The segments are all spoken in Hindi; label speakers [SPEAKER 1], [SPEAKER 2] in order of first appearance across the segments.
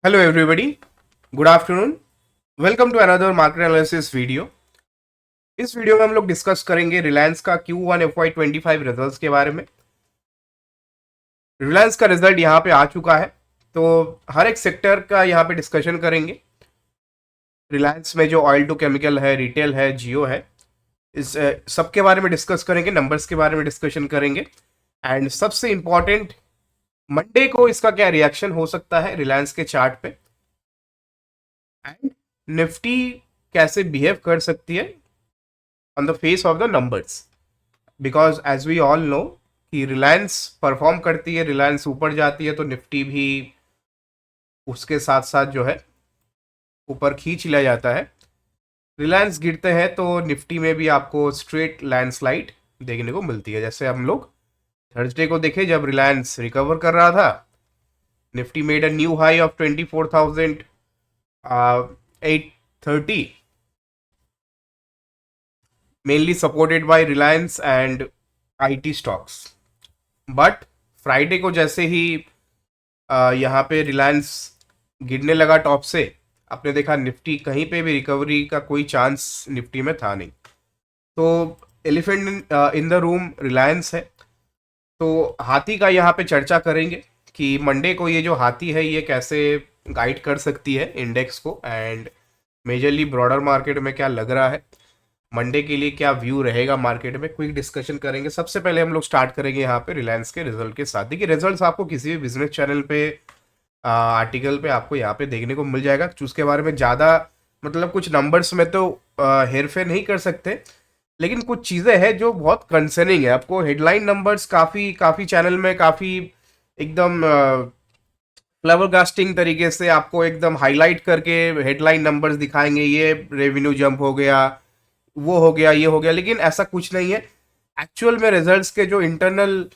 [SPEAKER 1] Hello everybody, good afternoon. Welcome to another market analysis video. इस वीडियो में हम लोग डिस्कस करेंगे रिलायंस का Q1 FY25 रिजल्ट्स के बारे में। रिलायंस का रिजल्ट यहाँ पे आ चुका है, तो हर एक सेक्टर का यहाँ पे डिस्कशन करेंगे। रिलायंस में जो ऑयल टू केमिकल है, रिटेल है, जियो है, इस सब के बारे में डिस्कस करेंगे, नंबर्स के बारे में डिस्कशन करेंगे। एंड सबसे इंपॉर्टेंट, मंडे को इसका क्या रिएक्शन हो सकता है रिलायंस के चार्ट पे, एंड निफ्टी कैसे बिहेव कर सकती है on the face of the numbers. Because as we all know कि रिलायंस परफॉर्म करती है, रिलायंस ऊपर जाती है तो निफ्टी भी उसके साथ साथ जो है ऊपर खींच लिया जाता है। रिलायंस गिरते हैं तो निफ्टी में भी आपको स्ट्रेट लैंडस्लाइड देखने को मिलती है। जैसे हम लोग थर्सडे को देखे, जब रिलायंस रिकवर कर रहा था, Nifty made a new high of 24,830, mainly supported by Reliance and IT stocks. But Friday को जैसे ही यहाँ पे रिलायंस गिरने लगा टॉप से, आपने देखा निफ्टी कहीं पे भी रिकवरी का कोई चांस निफ्टी में था नहीं। तो elephant in the room Reliance है। तो हाथी का यहाँ पे चर्चा करेंगे कि मंडे को ये जो हाथी है ये कैसे गाइड कर सकती है इंडेक्स को, एंड मेजरली ब्रॉडर मार्केट में क्या लग रहा है, मंडे के लिए क्या व्यू रहेगा मार्केट में, क्विक डिस्कशन करेंगे। सबसे पहले हम लोग स्टार्ट करेंगे यहाँ पे रिलायंस के रिजल्ट के साथ। देखिए, रिजल्ट्स आपको किसी भी बिजनेस चैनल पे आर्टिकल पे आपको यहाँ पे देखने को मिल जाएगा। उसके बारे में ज़्यादा मतलब कुछ नंबर्स में तो हेर फेर नहीं कर सकते, लेकिन कुछ चीज़ें हैं जो बहुत कंसर्निंग है। आपको हेडलाइन नंबर्स काफ़ी काफ़ी चैनल में काफ़ी एकदम फ्लैबरगास्टिंग तरीके से आपको एकदम हाईलाइट करके हेडलाइन नंबर्स दिखाएंगे, ये रेवेन्यू जंप हो गया, वो हो गया, ये हो गया, लेकिन ऐसा कुछ नहीं है। एक्चुअल में रिजल्ट्स के जो इंटरनल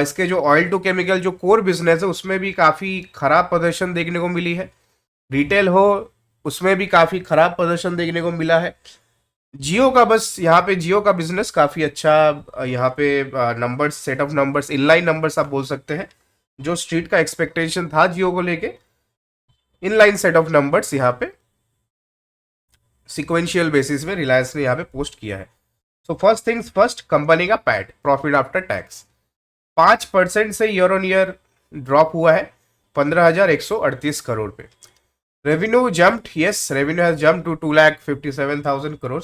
[SPEAKER 1] इसके जो ऑयल टू केमिकल जो कोर बिजनेस है उसमें भी काफ़ी खराब प्रदर्शन देखने को मिली है। रिटेल हो उसमें भी काफ़ी खराब प्रदर्शन देखने को मिला है। जियो का बस यहाँ पे जियो का बिजनेस काफ़ी अच्छा, यहाँ पे numbers, set of numbers, inline numbers आप बोल सकते हैं। जो स्ट्रीट का एक्सपेक्टेशन था जियो को लेके, इनलाइन सेट ऑफ नंबर्स यहाँ पे सिक्वेंशियल बेसिस में रिलायंस ने यहाँ पे पोस्ट किया है। So first things first, company का पैट, प्रॉफिट आफ्टर टैक्स, 5% से ईयर ऑन ईयर ड्रॉप हुआ है 15,138 करोड़ पे। Revenue jumped, yes revenue has jump to 2,57,000 crore,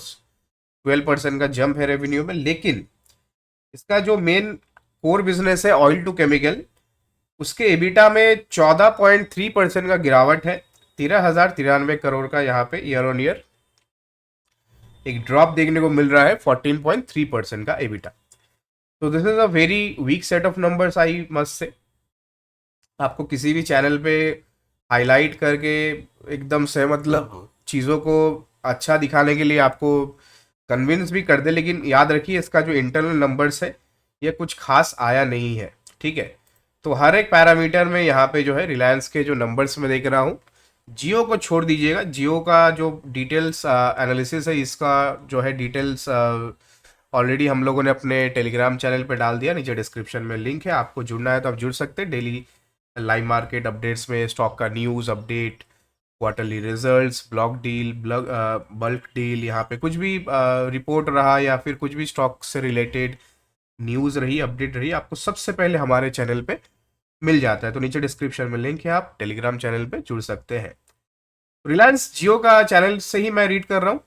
[SPEAKER 1] 12% का जंप है रेवेन्यू में। लेकिन इसका जो मेन कोर बिजनेस है ऑयल टू केमिकल, उसके एबिटा में 14.3% का गिरावट है, 13,093 करोड़ का यहाँ पे ईयर ऑन ईयर एक ड्रॉप देखने को मिल रहा है, 14.3% का एबिटा। तो this is a very weak set of numbers, I must say. आपको किसी भी चैनल पे हाईलाइट करके एकदम से मतलब चीज़ों को अच्छा दिखाने के लिए आपको कन्विंस भी कर दे, लेकिन याद रखिए इसका जो इंटरनल नंबर्स है ये कुछ खास आया नहीं है, ठीक है। तो हर एक पैरामीटर में यहाँ पे जो है रिलायंस के जो नंबर्स में देख रहा हूँ, जियो को छोड़ दीजिएगा, जियो का जो डिटेल्स एनालिसिस है, इसका जो है डिटेल्स ऑलरेडी हम लोगों ने अपने टेलीग्राम चैनल पे डाल दिया, नीचे डिस्क्रिप्शन में लिंक है, आपको जुड़ना है तो आप जुड़ सकते हैं। डेली लाइव मार्केट अपडेट्स में स्टॉक का news update, quarterly results, block deal, bulk deal, यहाँ पे कुछ भी रिपोर्ट रहा या फिर कुछ भी स्टॉक से रिलेटेड न्यूज़ रही, अपडेट रही, आपको सबसे पहले हमारे चैनल पे मिल जाता है। तो नीचे डिस्क्रिप्शन में लिंक है, आप टेलीग्राम चैनल पे जुड़ सकते हैं। रिलायंस जियो का चैनल से ही मैं रीड कर रहा हूँ।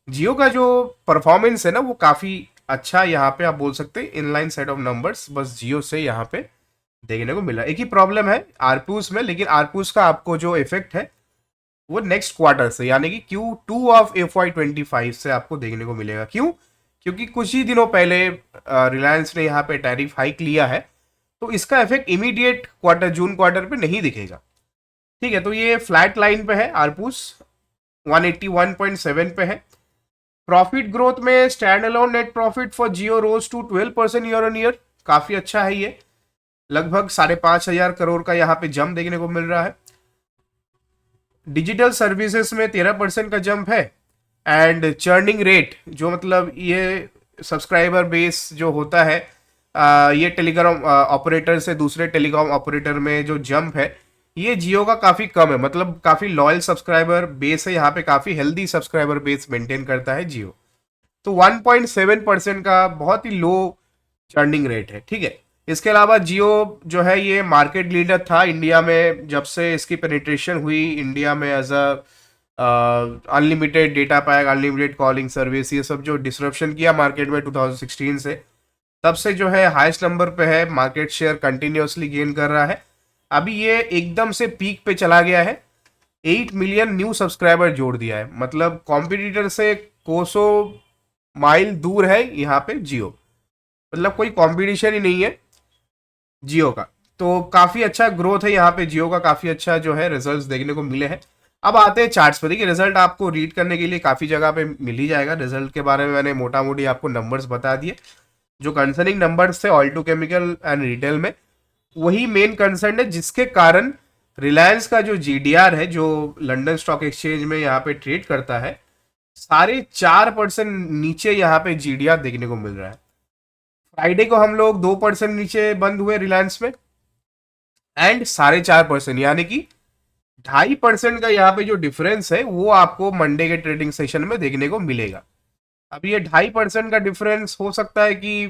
[SPEAKER 1] जियो का जो परफॉर्मेंस है ना वो काफ़ी अच्छा, यहाँ पे आप बोल सकते हैं इनलाइन सेट ऑफ नंबर्स बस जियो से यहाँ पे देखने को मिला। एक ही प्रॉब्लम है आरपूस में, लेकिन आरपूस का आपको जो इफेक्ट है वो नेक्स्ट क्वार्टर से यानी कि Q2 ऑफ FY25 से आपको देखने को मिलेगा। क्यों? क्योंकि कुछ ही दिनों पहले रिलायंस ने यहाँ पे टैरिफ हाइक लिया है, तो इसका इफेक्ट इमीडिएट क्वार्टर, जून क्वार्टर पे नहीं दिखेगा, ठीक है। तो ये फ्लैट लाइन पे है, आरपूस 181.7 पे है। प्रॉफिट ग्रोथ में stand alone net profit for Jio rose to 12% year on year, काफी अच्छा है ये, लगभग 5,500 करोड़ का यहाँ पे जंप देखने को मिल रहा है। डिजिटल सर्विसेज में 13% का जंप है, एंड चर्निंग रेट जो मतलब ये सब्सक्राइबर बेस जो होता है, ये टेलीकॉम ऑपरेटर से दूसरे टेलीकॉम ऑपरेटर में जो जंप है ये जियो का काफी कम है, मतलब काफी लॉयल सब्सक्राइबर बेस है यहाँ पे, काफी हेल्दी सब्सक्राइबर बेस मेंटेन करता है जियो। तो 1.7% का बहुत ही लो चर्निंग रेट है, ठीक है। इसके अलावा जियो जो है ये मार्केट लीडर था इंडिया में, जब से इसकी पेनिट्रेशन हुई इंडिया में as a unlimited data pack, unlimited calling service, ये सब जो डिसरप्शन किया मार्केट में 2016 से, तब से जो है हाईएस्ट नंबर पे है, मार्केट शेयर कंटिन्यूअसली गेन कर रहा है। अभी ये एकदम से पीक पे चला गया है, 8 मिलियन न्यू सब्सक्राइबर जोड़ दिया है, मतलब कॉम्पिटिटर से कोसों माइल दूर है यहाँ पे जियो, मतलब कोई कंपटीशन ही नहीं है जियो का। तो काफी अच्छा ग्रोथ है यहाँ पे जियो का, काफी अच्छा जो है रिजल्ट्स देखने को मिले हैं। अब आते हैं चार्ट्स पे। देखिए रिजल्ट आपको रीड करने के लिए काफी जगह पे मिल ही जाएगा, रिजल्ट के बारे में मैंने मोटा मोटी आपको नंबर्स बता दिए। जो कंसर्निंग नंबर्स थे oil to chemical and retail में, वही मेन कंसर्न है जिसके कारण रिलायंस का जो जीडीआर है, जो लंदन स्टॉक एक्सचेंज में यहाँ पे ट्रेड करता है, 4.5% नीचे यहाँ पे जीडीआर देखने को मिल रहा है। फ्राइडे को हम लोग 2% नीचे बंद हुए रिलायंस में, एंड 4.5% यानी कि 2.5% का यहाँ पे जो डिफरेंस है वो आपको मंडे के ट्रेडिंग सेशन में देखने को मिलेगा। अब ये 2.5% का डिफरेंस हो सकता है कि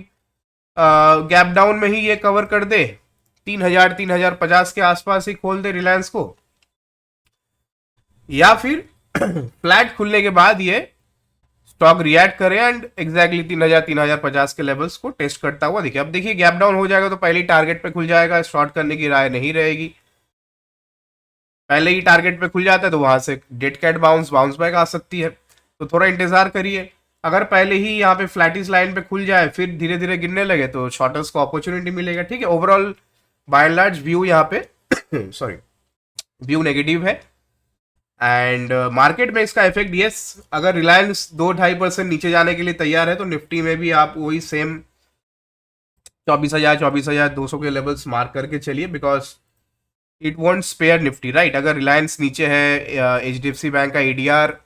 [SPEAKER 1] गैप डाउन में ही ये कवर कर दे, 3,050 के आसपास ही खोल दे रिलायंस को, या फिर फ्लैट खुलने के बाद ये स्टॉक रिएक्ट करे एंड एग्जैक्टली 3,050 के लेवल्स को टेस्ट करता हुआ दिखे। अब देखिए गैप डाउन हो जाएगा तो पहले ही टारगेट पे खुल जाएगा, शॉर्ट करने की राय नहीं रहेगी। पहले ही टारगेट पे खुल जाता है तो वहां से डेड कैट बाउंस बैक आ सकती है, तो थोड़ा इंतजार करिए। अगर पहले ही यहाँ पे फ्लैटिस लाइन पे खुल जाए फिर धीरे धीरे गिरने लगे तो शॉर्टर्स को अपॉर्चुनिटी मिलेगा, ठीक है। Overall by and large view यहाँ पे सॉरी व्यू नेगेटिव है, एंड मार्केट में इसका इफेक्ट यस, अगर रिलायंस 2-2.5% नीचे जाने के लिए तैयार है तो निफ्टी में भी आप वही सेम 24,000 के लेवल्स मार्क करके चलिए, because it won't spare Nifty, right. अगर रिलायंस नीचे है, एचडीएफसी बैंक का एडीआर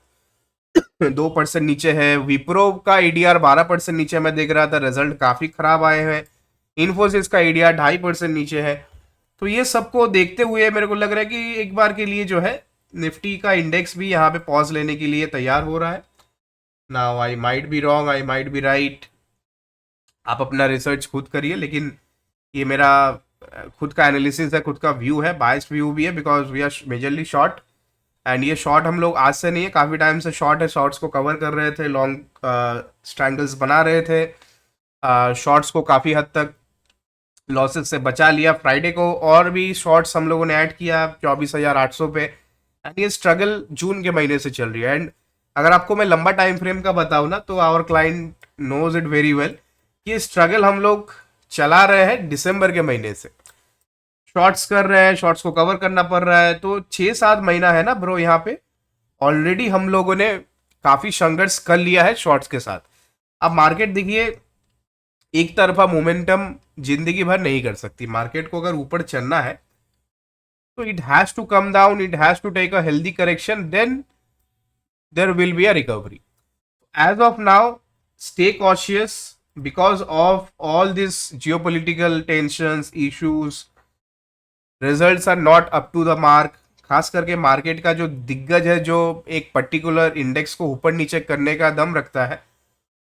[SPEAKER 1] 2% नीचे है, विप्रो का एडीआर 12% नीचे मैं देख रहा था, रिजल्ट काफी खराब आए हैं, इन्फोसिस का एडीआर 2.5% नीचे है। तो ये सबको देखते हुए मेरे को लग रहा है कि एक बार के लिए जो है निफ्टी का इंडेक्स भी यहाँ पे पॉज लेने के लिए तैयार हो रहा है। Now I might be wrong, I might be right, आप अपना रिसर्च खुद करिए, लेकिन ये मेरा खुद का एनालिसिस है, खुद का व्यू है, बायस्ड व्यू भी है, because we are majorly short. And ये शॉर्ट हम लोग आज से नहीं है, काफ़ी टाइम से शॉर्ट है, शॉर्ट्स को कवर कर रहे थे, लॉन्ग स्ट्रैंगल्स बना रहे थे, शॉर्ट्स को काफ़ी हद तक लॉसेस से बचा लिया। फ्राइडे को और भी शॉर्ट्स हम लोगों ने ऐड किया 24,800 पे, एंड ये स्ट्रगल जून के महीने से चल रही है। एंड अगर आपको मैं लंबा टाइम फ्रेम का बताऊँ ना, तो our client knows it very well, ये स्ट्रगल हम लोग चला रहे हैं दिसंबर के महीने से, शॉर्ट्स कर रहे हैं, शॉर्ट्स को कवर करना पड़ रहा है, तो 6-7 महीना है ना ब्रो, यहाँ पे ऑलरेडी हम लोगों ने काफी संघर्ष कर लिया है शॉर्ट्स के साथ। अब मार्केट देखिए एक तरफा मोमेंटम जिंदगी भर नहीं कर सकती, मार्केट को अगर ऊपर चलना है तो it has to come down, it has to take a healthy correction, then there will be a recovery. As of now stay cautious because of all this geopolitical tensions issues, results are not up to the mark। खास करके मार्केट का जो दिग्गज है, जो एक पर्टिकुलर इंडेक्स को ऊपर नीचे करने का दम रखता है,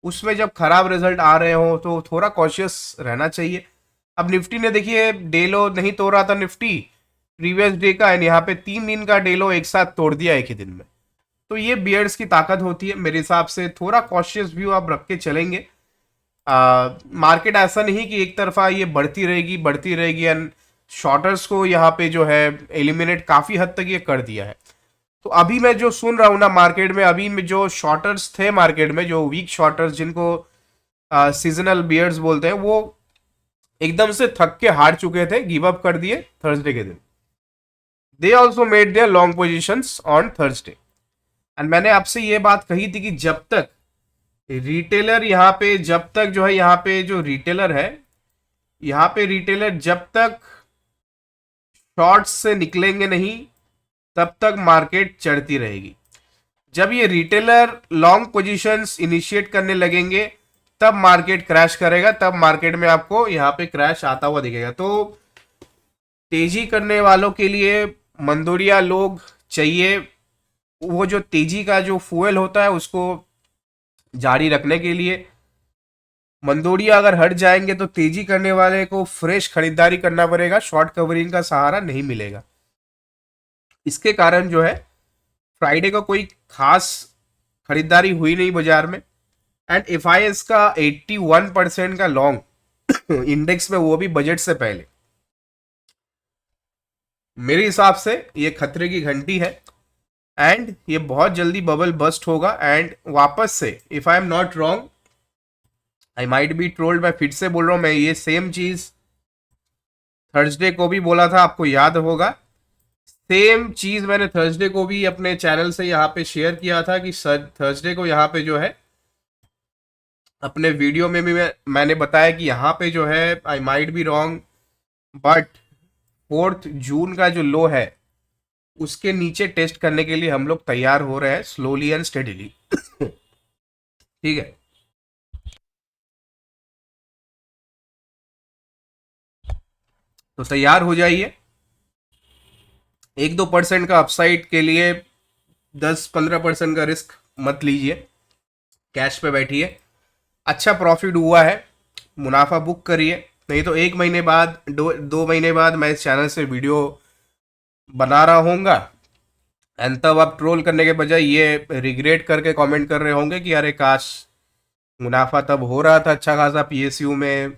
[SPEAKER 1] उसमें जब खराब रिजल्ट आ रहे हो तो थोड़ा कॉशियस रहना चाहिए। अब निफ्टी ने देखिए डे लो नहीं तोड़ा था निफ्टी प्रीवियस डे का, एंड यहाँ पे 3 दिन का डे लो एक साथ तोड़ दिया एक ही दिन में, तो ये बियर्स की ताकत होती है। मेरे हिसाब से थोड़ा कॉशियस व्यू आप रख के चलेंगे। मार्केट ऐसा नहीं कि एक तरफा ये बढ़ती रहेगी एंड शॉर्टर्स को यहाँ पे जो है एलिमिनेट काफी हद तक ये कर दिया है। तो अभी मैं जो सुन रहा हूँ ना मार्केट में, अभी में जो शॉर्टर्स थे मार्केट में, जो वीक शॉर्टर्स जिनको सीजनल बियर्स बोलते हैं, वो एकदम से थक के हार चुके थे, गिव अप कर दिए थर्सडे के दिन। They also made their long positions on Thursday. And मैंने आपसे ये बात कही थी कि जब तक रिटेलर यहाँ पे, जब तक जो है यहाँ पे जो रिटेलर है, यहाँ पे रिटेलर जब तक शॉर्ट्स से निकलेंगे नहीं तब तक मार्केट चढ़ती रहेगी। जब ये रिटेलर लॉन्ग पोजीशंस इनिशिएट करने लगेंगे तब मार्केट क्रैश करेगा, तब मार्केट में आपको यहाँ पे क्रैश आता हुआ दिखेगा। तो तेजी करने वालों के लिए मंदोरिया लोग चाहिए, वो जो तेजी का जो फ्यूल होता है उसको जारी रखने के लिए। मंदोरिया अगर हट जाएंगे तो तेजी करने वाले को फ्रेश खरीदारी करना पड़ेगा, शॉर्ट कवरिंग का सहारा नहीं मिलेगा। इसके कारण जो है फ्राइडे को कोई खास खरीदारी हुई नहीं बाजार में। एंड एफआईएस का 81% का लॉन्ग इंडेक्स में, वो भी बजट से पहले, मेरे हिसाब से ये खतरे की घंटी है। एंड ये बहुत जल्दी बबल बस्ट होगा एंड वापस से, if I am not wrong, I might be trolled, मैं फिर से बोल रहा हूं, मैं ये सेम चीज थर्सडे को भी बोला था, आपको याद होगा। सेम चीज मैंने थर्सडे को भी अपने चैनल से यहाँ पे शेयर किया था कि सर थर्सडे को यहाँ पे जो है अपने वीडियो में भी मैंने बताया कि यहाँ पे जो है I might be wrong, but 4 जून का जो लो है उसके नीचे टेस्ट करने के लिए हम लोग तैयार हो रहे हैं, स्लोली एंड स्टेडीली। ठीक है, तो तैयार हो जाइए। 1-2% का अपसाइड के लिए 10-15% का रिस्क मत लीजिए, कैश पे बैठिए। अच्छा प्रॉफिट हुआ है, मुनाफा बुक करिए, नहीं तो 1 महीने बाद, 2 महीने बाद मैं इस चैनल से वीडियो बना रहा होऊंगा एंड तब आप ट्रोल करने के बजाय ये रिग्रेट करके कमेंट कर रहे होंगे कि अरे काश मुनाफा तब हो रहा था अच्छा खासा पीएसयू में,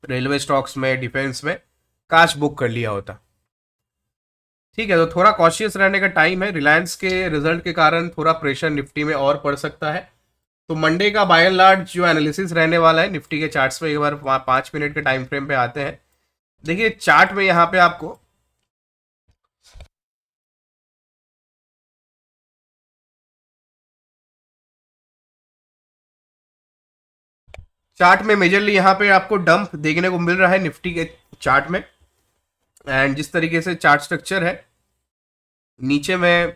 [SPEAKER 1] रेलवे स्टॉक्स में, डिफेंस में, काश बुक कर लिया होता। ठीक है, तो थोड़ा कॉशियस रहने का टाइम है। रिलायंस के रिजल्ट के कारण थोड़ा प्रेशर निफ्टी में और पड़ सकता है। तो मंडे का बाय एंड लार्ज जो एनालिसिस रहने वाला है निफ्टी के चार्ट्स में, एक बार 5 मिनट के टाइम फ्रेम पे आते हैं। देखिए चार्ट में यहाँ पे आपको चार्ट में मेजरली यहाँ पे आपको डंप देखने को मिल रहा है निफ्टी के चार्ट में। एंड जिस तरीके से चार्ट स्ट्रक्चर है, नीचे में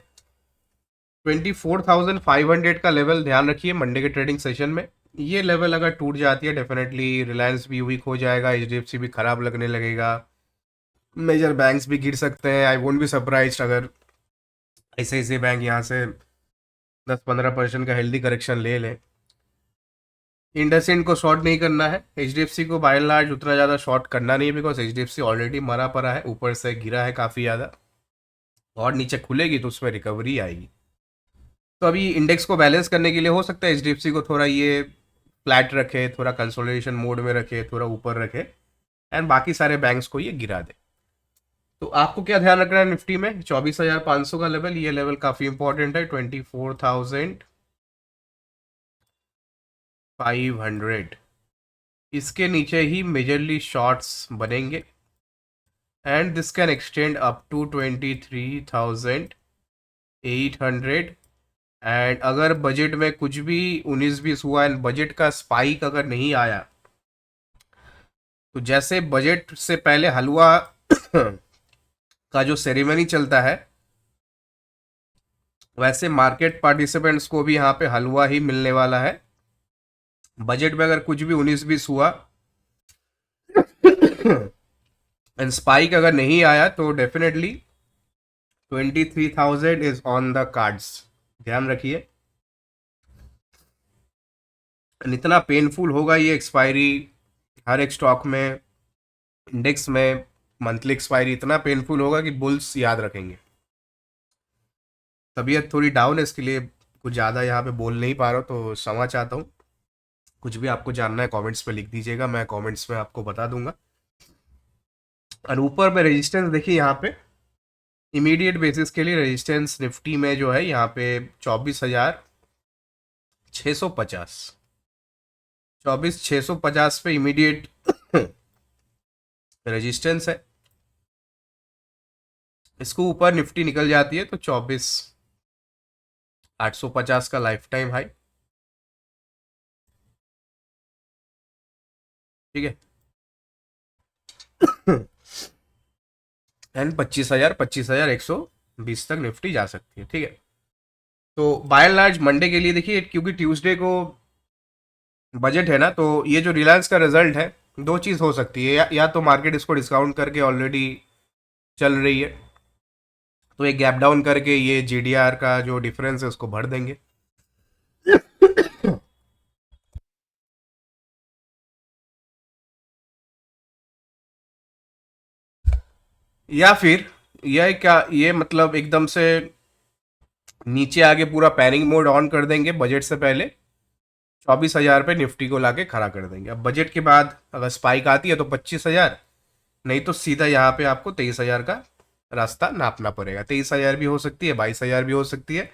[SPEAKER 1] 24,500 का लेवल ध्यान रखिए मंडे के ट्रेडिंग सेशन में। ये लेवल अगर टूट जाती है डेफिनेटली रिलायंस भी वीक हो जाएगा, एचडीएफसी भी खराब लगने लगेगा, मेजर बैंक्स भी गिर सकते हैं। आई वोंट बी सरप्राइज अगर ऐसे बैंक यहाँ से 10-15% का हेल्दी करेक्शन ले लें। इंडसइंड को शॉर्ट नहीं करना है, एचडीएफसी को बाय एंड लार्ज उतना ज़्यादा शॉर्ट करना नहीं है, बिकॉज एचडीएफसी ऑलरेडी मरा पड़ा है, ऊपर से गिरा है काफ़ी ज़्यादा, और नीचे खुलेगी तो उसमें रिकवरी आएगी। तो अभी इंडेक्स को बैलेंस करने के लिए हो सकता है एचडीएफसी को थोड़ा ये फ्लैट रखे, थोड़ा कंसोलिडेशन मोड में रखे, थोड़ा ऊपर रखे, एंड बाकी सारे बैंक्स को ये गिरा दे। तो आपको क्या ध्यान रखना है निफ्टी में, 24,500 का लेवल, ये लेवल काफ़ी इंपॉर्टेंट है। 24,500, इसके नीचे ही मेजरली शॉर्ट्स बनेंगे and this can extend up to 23,800। And अगर बजट में कुछ भी 19-20 हुआ एंड बजट का स्पाइक अगर नहीं आया, तो जैसे बजट से पहले हलवा का जो सेरेमनी चलता है, वैसे मार्केट पार्टिसिपेंट्स को भी यहाँ पे हलवा ही मिलने वाला है। बजट में अगर कुछ भी 19-20 हुआ एंड स्पाइक अगर नहीं आया तो definitely 23,000 is on the cards, ध्यान रखिए। इतना पेनफुल होगा ये एक्सपायरी हर एक स्टॉक में, इंडेक्स में मंथली एक्सपायरी इतना पेनफुल होगा कि बुल्स याद रखेंगे। तबीयत थोड़ी डाउन है, इसके लिए कुछ ज़्यादा यहाँ पे बोल नहीं पा रहा हूँ, तो क्षमा चाहता हूँ। कुछ भी आपको जानना है कमेंट्स पे लिख दीजिएगा, मैं कमेंट्स में आपको बता दूंगा। और ऊपर में रेजिस्टेंस देखिए, यहाँ पे इमीडिएट बेसिस के लिए रेजिस्टेंस निफ्टी में जो है यहाँ पे 24,650, 24,650 पे इमीडिएट रेजिस्टेंस है। इसको ऊपर निफ्टी निकल जाती है तो 24,850 का लाइफ टाइम हाई। ठीक है, एंड 25,120 तक निफ्टी जा सकती है। ठीक है, तो बाय एंड लार्ज मंडे के लिए देखिए, क्योंकि ट्यूसडे को बजट है ना, तो ये जो रिलायंस का रिजल्ट है, दो चीज़ हो सकती है, या तो मार्केट इसको डिस्काउंट करके ऑलरेडी चल रही है, तो ये गैप डाउन करके ये जीडीआर का जो डिफरेंस है उसको भर देंगे। या फिर यह क्या, ये मतलब एकदम से नीचे आगे पूरा पैनिक मोड ऑन कर देंगे बजट से पहले, 24,000 पे निफ्टी को लाके खड़ा कर देंगे। अब बजट के बाद अगर स्पाइक आती है तो 25,000, नहीं तो सीधा यहाँ पे आपको 23,000 का रास्ता नापना पड़ेगा। 23,000 भी हो सकती है, 22,000 भी हो सकती है,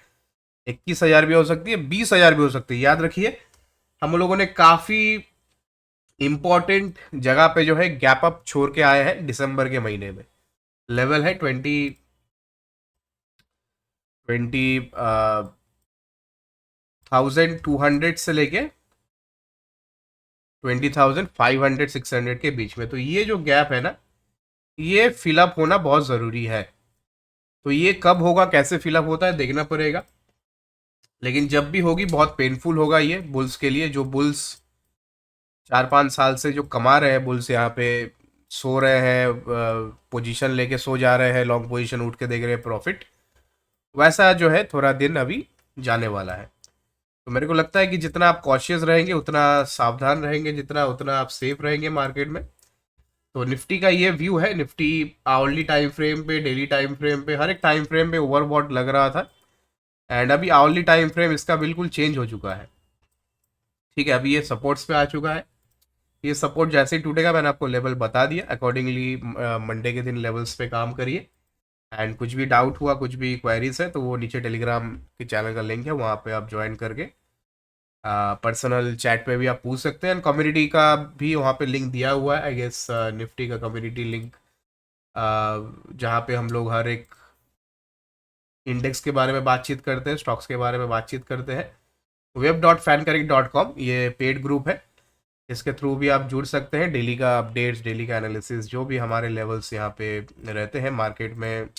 [SPEAKER 1] 21,000 भी हो सकती है, 20,000 भी हो सकती है। याद रखिए हम लोगों ने काफी इंपॉर्टेंट जगह पे जो है गैप अप छोड़ के आए हैं दिसंबर के महीने में। लेवल है 20,200 से लेके 20,500 600 के बीच में। तो ये जो गैप है ना, ये फिलअप होना बहुत ज़रूरी है। तो ये कब होगा, कैसे फिलअप होता है देखना पड़ेगा, लेकिन जब भी होगी बहुत पेनफुल होगा ये बुल्स के लिए। जो बुल्स 4-5 साल से जो कमा रहे हैं बुल्स, यहाँ पे सो रहे हैं, पोजीशन लेके सो जा रहे हैं, लॉन्ग पोजीशन उठ के देख रहे हैं प्रॉफिट, वैसा जो है थोड़ा दिन अभी जाने वाला है। तो मेरे को लगता है कि जितना आप कॉशियस रहेंगे, उतना सावधान रहेंगे, जितना उतना आप सेफ रहेंगे मार्केट में। तो निफ्टी का ये व्यू है। निफ्टी आवरली टाइम फ्रेम पे, डेली टाइम फ्रेम पे, हर एक टाइम फ्रेम पे ओवरबॉट लग रहा था, एंड अभी आवरली टाइम फ्रेम इसका बिल्कुल चेंज हो चुका है। ठीक है, अभी ये सपोर्ट्स पे आ चुका है। ये सपोर्ट जैसे ही टूटेगा, मैंने आपको लेवल बता दिया, अकॉर्डिंगली मंडे के दिन लेवल्स पे काम करिए। एंड कुछ भी डाउट हुआ, कुछ भी क्वेरीज है, तो वो नीचे टेलीग्राम के चैनल का लिंक है, वहाँ पे आप ज्वाइन करके पर्सनल चैट पे भी आप पूछ सकते हैं। एंड कम्युनिटी का भी वहाँ पे लिंक दिया हुआ है, आई गेस निफ्टी का कम्युनिटी लिंक, जहाँ पे हम लोग हर एक इंडेक्स के बारे में बातचीत करते हैं, स्टॉक्स के बारे में बातचीत करते हैं। web.fanconnect.com ये पेड ग्रुप है, इसके थ्रू भी आप जुड़ सकते हैं। डेली का अपडेट्स, डेली का एनालिसिस, जो भी हमारे लेवल्स यहाँ पे रहते हैं मार्केट में,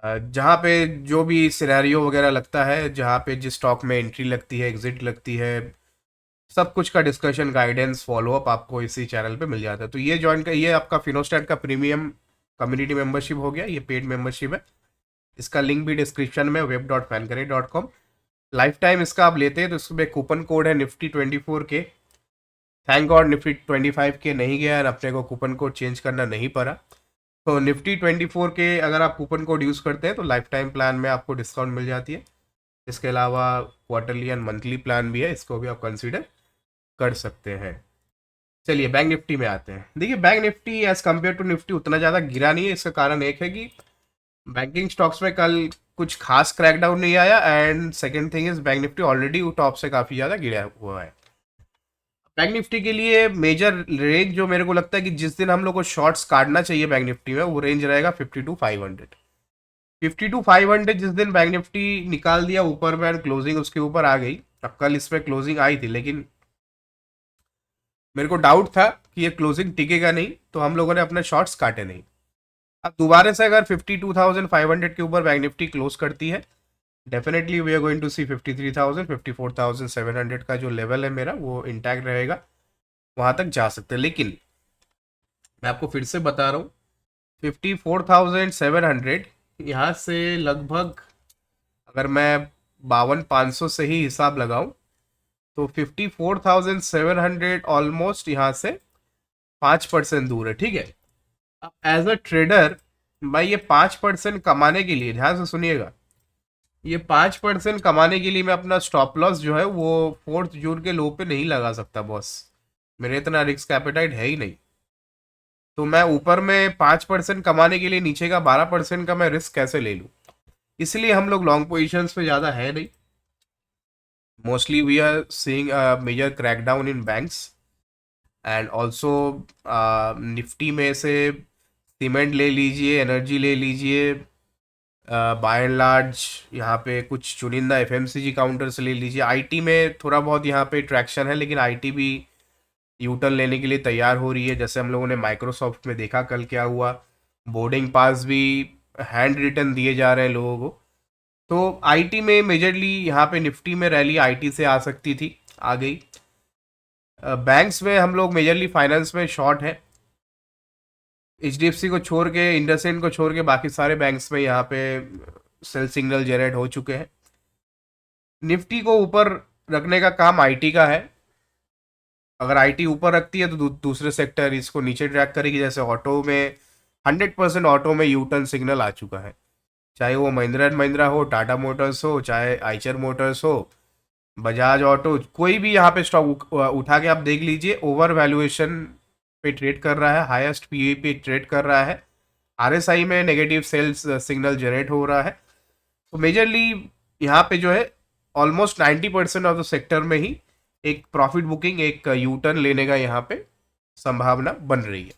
[SPEAKER 1] जहाँ पे जो भी सिनेरियो वगैरह लगता है, जहाँ पे जिस स्टॉक में एंट्री लगती है, एग्जिट लगती है, सब कुछ का डिस्कशन, गाइडेंस, फॉलोअप आपको इसी चैनल पे मिल जाता है। तो ये ज्वाइन कर, ये आपका फिनोस्टैट का प्रीमियम कम्युनिटी मेंबरशिप हो गया, ये पेड मेंबरशिप है। इसका लिंक भी डिस्क्रिप्शन में web.fanconnect.com। लाइफ टाइम इसका आप लेते हैं तो इसमें कूपन कोड है Nifty 24K। Thank God Nifty 25K नहीं गया है, अपने को कूपन कोड चेंज करना नहीं पड़ा। तो Nifty 24K अगर आप कूपन कोड यूज़ करते हैं तो लाइफ टाइम प्लान में आपको डिस्काउंट मिल जाती है। इसके अलावा क्वार्टरली एंड मंथली प्लान भी है, इसको भी आप कंसिडर कर सकते हैं। चलिए बैंक निफ्टी में आते हैं। देखिए bank Nifty as compare to Nifty उतना ज़्यादा गिरा नहीं है। इसका कारण एक है कि बैंकिंग स्टॉक्स में कल कुछ खास क्रैकडाउन नहीं आया, and second thing is bank Nifty already top से काफ़ी ज़्यादा गिरा हुआ है। बैंक निफ्टी के लिए मेजर रेंज जो मेरे को लगता है कि जिस दिन हम लोग को शॉर्ट्स काटना चाहिए बैंक निफ्टी में, वो रेंज रहेगा 52,500। 52,500 जिस दिन बैंक निफ्टी निकाल दिया ऊपर में, एंड क्लोजिंग उसके ऊपर आ गई। अब कल इसमें क्लोजिंग आई थी, लेकिन मेरे को डाउट था कि ये क्लोजिंग टिकेगा नहीं, तो हम लोगों ने अपने शॉर्ट्स काटे नहीं। अब दोबारा से अगर 52,500 के ऊपर बैंक निफ्टी क्लोज करती है, definitely we are going to see 53,000 54,700 का जो लेवल है मेरा, वो इंटैक्ट रहेगा, वहां तक जा सकते हैं। लेकिन मैं आपको फिर से बता रहा हूँ, 54,700 यहाँ से लगभग, अगर मैं 52,500 से ही हिसाब लगाऊं, तो 54,700 ऑलमोस्ट यहाँ से 5% दूर है। ठीक है, अब एज अ ट्रेडर मैं ये 5% कमाने के लिए, ध्यान से सुनिएगा, ये 5% कमाने के लिए मैं अपना स्टॉप लॉस जो है वो 4 जून के लो पे नहीं लगा सकता बॉस। मेरे इतना रिस्क एपेटाइट है ही नहीं। तो मैं ऊपर में 5% कमाने के लिए नीचे का 12% का मैं रिस्क कैसे ले लूँ? इसलिए हम लोग लॉन्ग पोजिशंस पे ज़्यादा है नहीं। Mostly we are seeing major crackdown in banks, and also Nifty में से सीमेंट ले लीजिए, एनर्जी ले लीजिए, बाय एंड लार्ज यहाँ पे कुछ चुनिंदा एफएमसीजी काउंटर से ले लीजिए। आईटी में थोड़ा बहुत यहाँ पे ट्रैक्शन है, लेकिन आईटी भी यूटर्न लेने के लिए तैयार हो रही है। जैसे हम लोगों ने माइक्रोसॉफ्ट में देखा कल क्या हुआ, बोर्डिंग पास भी हैंड रिटन दिए जा रहे हैं लोगों को। तो आईटी में मेजरली यहाँ पे निफ्टी में रैली आईटी से आ सकती थी, आ गई। बैंक्स में हम लोग मेजरली फाइनेंस में शॉर्ट है, HDFC को छोड़ के, इंडसइंड को छोड़ के बाकी सारे बैंक्स में यहाँ पे सेल सिग्नल जनरेट हो चुके हैं। निफ्टी को ऊपर रखने का काम आईटी का है। अगर आईटी ऊपर रखती है तो दूसरे सेक्टर इसको नीचे ट्रैक करेगी। जैसे ऑटो में 100% ऑटो में यू टर्न सिग्नल आ चुका है, चाहे वो महिंद्रा एंड महिंद्रा हो, टाटा मोटर्स हो, चाहे आइचर मोटर्स हो, बजाज ऑटो, कोई भी यहाँ पे स्टॉक उठा के आप देख लीजिए, ओवर वैल्यूएशन पे ट्रेड कर रहा है, हाईएस्ट पीई पे ट्रेड कर रहा है, आरएसआई में नेगेटिव सेल्स सिग्नल जनरेट हो रहा है। तो मेजरली यहाँ पे जो है ऑलमोस्ट 90% ऑफ द सेक्टर में ही एक प्रॉफिट बुकिंग, एक यू टर्न लेने का यहाँ पे संभावना बन रही है।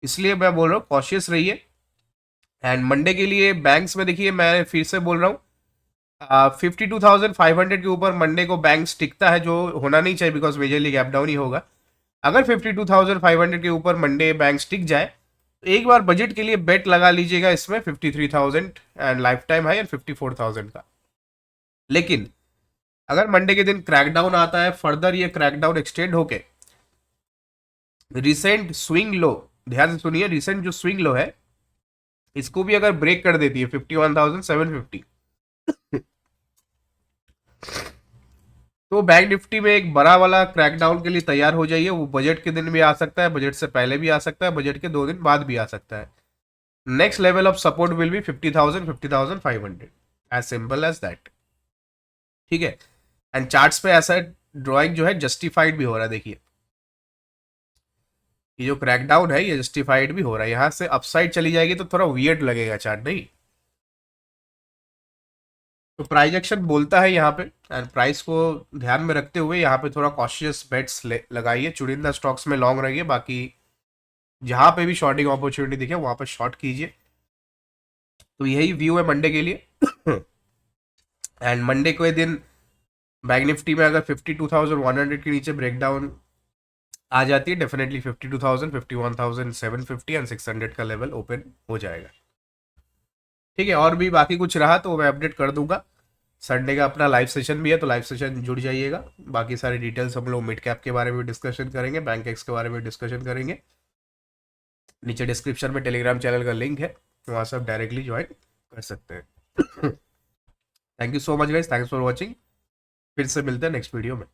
[SPEAKER 1] इसलिए मैं बोल रहा हूँ कॉशियस रहिए। एंड मंडे के लिए बैंक्स में देखिए, मैं फिर से बोल रहा हूँ 52,500 के ऊपर मंडे को बैंक्स टिकता है, जो होना नहीं चाहिए बिकॉज मेजरली गैप डाउन ही होगा। अगर 52,500 के ऊपर मंडे बैंक्स टिक जाए तो एक बार बजट के लिए बेट लगा लीजिएगा इसमें 53,000 and life time high and 54,000 का। लेकिन अगर मंडे के दिन क्रैकडाउन आता है, फर्दर ये क्रैकडाउन एक्सटेंड होके रिसेंट स्विंग लो, ध्यान से सुनिए, रिसेंट जो स्विंग लो है इसको भी अगर ब्रेक कर देती है 51,750, तो बैंक निफ्टी में एक बड़ा वाला क्रैकडाउन के लिए तैयार हो जाइए। वो बजट के दिन भी आ सकता है, बजट से पहले भी आ सकता है, बजट के 2 दिन बाद भी आ सकता है। Next level of support will be 50,000, 50,500, as simple as that. ठीक है। एंड चार्ट्स पे ऐसा ड्राइंग जो है जस्टिफाइड भी हो रहा है। देखिए ये जो क्रैकडाउन है ये जस्टिफाइड भी हो रहा है। यहां से अपसाइड चली जाएगी तो थोड़ा वियर्ड लगेगा चार्ट, नहीं? तो प्राइस एक्शन बोलता है यहाँ पे, एंड प्राइस को ध्यान में रखते हुए यहाँ पे थोड़ा कॉशियस बेट्स लगाइए, चुनिंदा स्टॉक्स में लॉन्ग रहिए, बाकी जहां पे भी शॉर्टिंग अपॉर्चुनिटी दिखे वहां पर शॉर्ट कीजिए। तो यही व्यू है मंडे के लिए। एंड मंडे को दिन बैंक निफ्टी में अगर 52,100 के नीचे ब्रेकडाउन आ जाती है, डेफिनेटली 52,000, 51,750 एंड 600 का लेवल ओपन हो जाएगा। ठीक है। और भी बाकी कुछ रहा तो मैं अपडेट कर दूंगा। संडे का अपना लाइव सेशन भी है, तो लाइव सेशन जुड़ जाइएगा। बाकी सारी डिटेल्स हम लोग मिड कैप के बारे में डिस्कशन करेंगे, बैंक एक्स के बारे में डिस्कशन करेंगे। नीचे डिस्क्रिप्शन में टेलीग्राम चैनल का लिंक है, वहाँ से आप डायरेक्टली ज्वाइन कर सकते हैं। Thank you so much guys, thanks for watching. फिर से मिलते हैं नेक्स्ट वीडियो में।